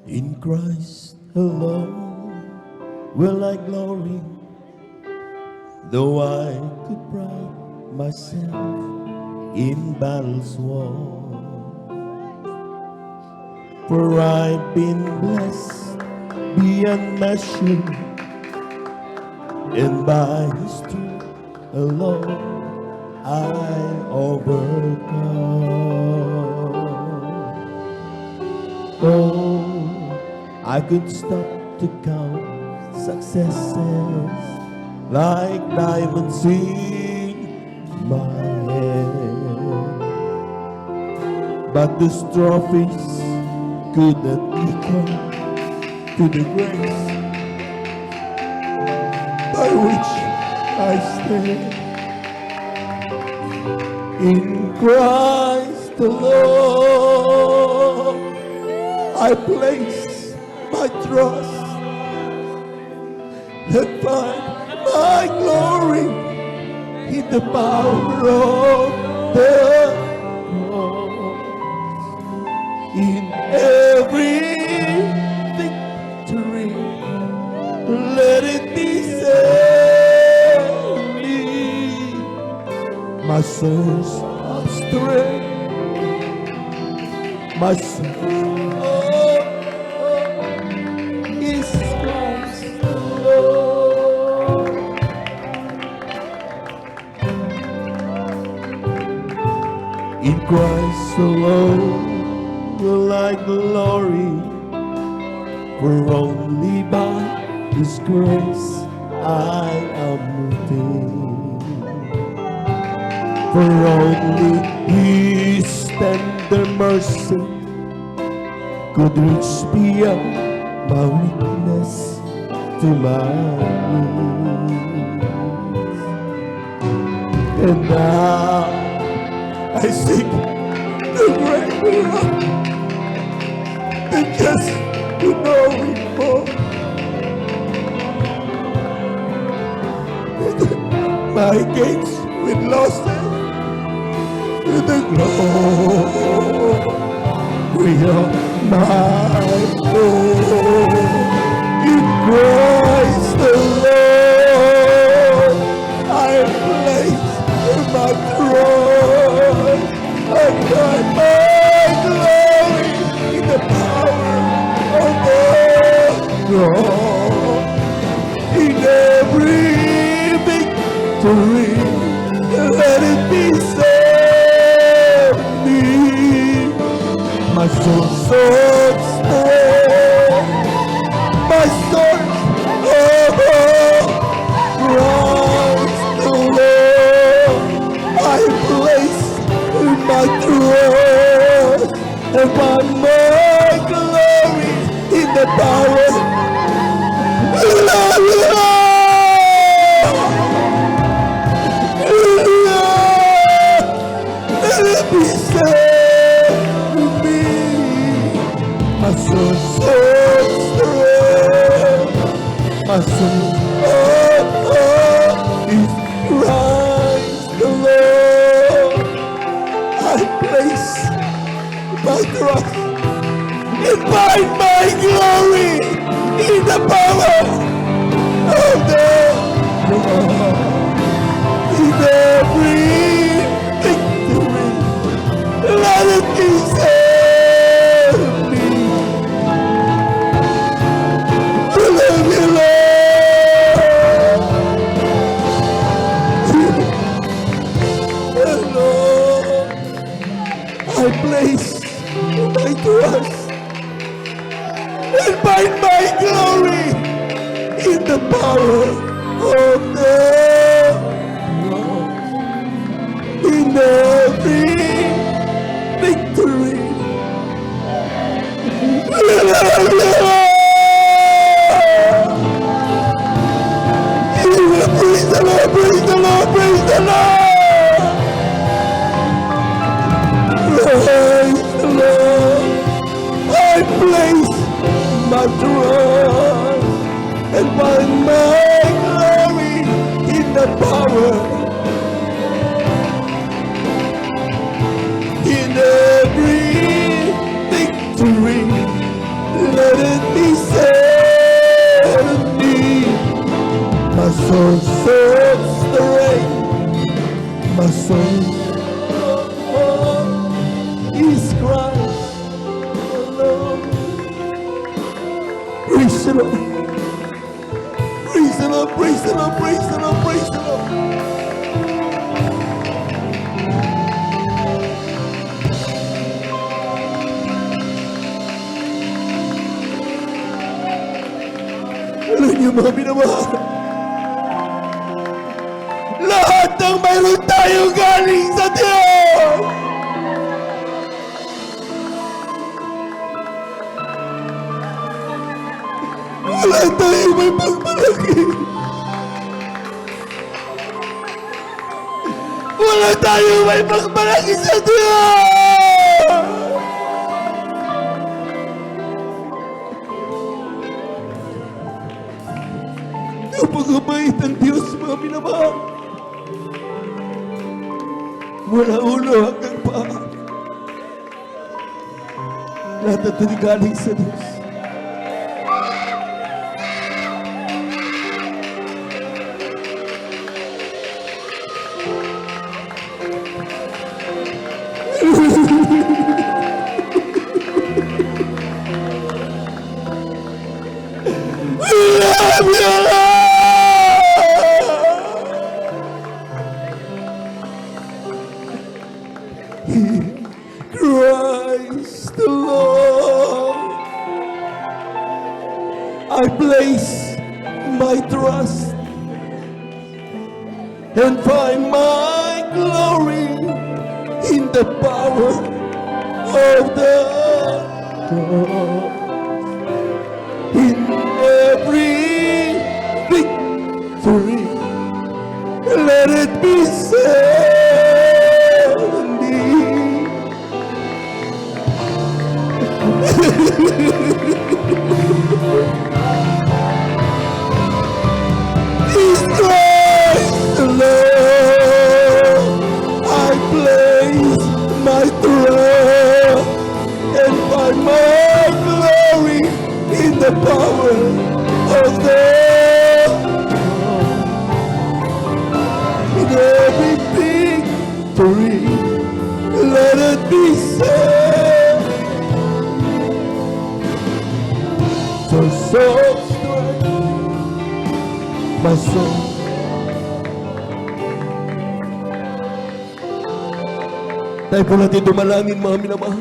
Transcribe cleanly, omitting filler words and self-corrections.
In Christ alone will I glory, though I could pride myself in battles won. For I've been blessed beyond measure, and by His strength alone I overcome. Oh, I could stop to count successes like diamonds in my hand, but these trophies could not equal to the grace by which I stand. In Christ alone I place my trust and find my glory in the power of the cross. In every victory, let it be said, my source of strength, my source is Christ alone. In Christ alone will I glory, for only by His grace I am moving. For only His tender mercy could reach beyond my weakness to my knees. And now I seek the great love and just to know Him more. My gates with losses to the glory of my Lord. In Christ alone I place my trust and find my glory in the power of the cross. In every victory, let it be said, me, my soul's of strength, my source of hope, Christ alone I place my trust and find my glory in the power of love. Be said to me, my soul's of strength, my soul is Christ alone. I place my trust and find my glory in the power of the Lord. In every victory, let it be said of me, I love you, Lord. I place my trust and find my glory in the power of the Lord. In every victory, praise the Lord, praise the Lord, praise the Lord. Praise the Lord. I place my trust and find my glory in the power. In every victory, let Praise the Lord. Praise the Lord, praise the Lord, praise the Lord, praise the Lord. Alam niyo mga minamahal, lahat ng mayroon tayo galing sa Diyos. Wala tayong may pagmalaki. Wala tayong may pagmalaki sa Diyos. Napakabait ang Diyos, mga minamahal. Mula ulo hanggang paa. Lahat ito galing sa Diyos. Love you, Christ the Lord, I place my trust and find my glory in the power of the cross. In every victory, let it be said indeed. In Christ alone, I place my trust and find my glory in the power of the in every victory, let it be said. So strength, my soul. Tayo po natin dumalangin, mga minamahal.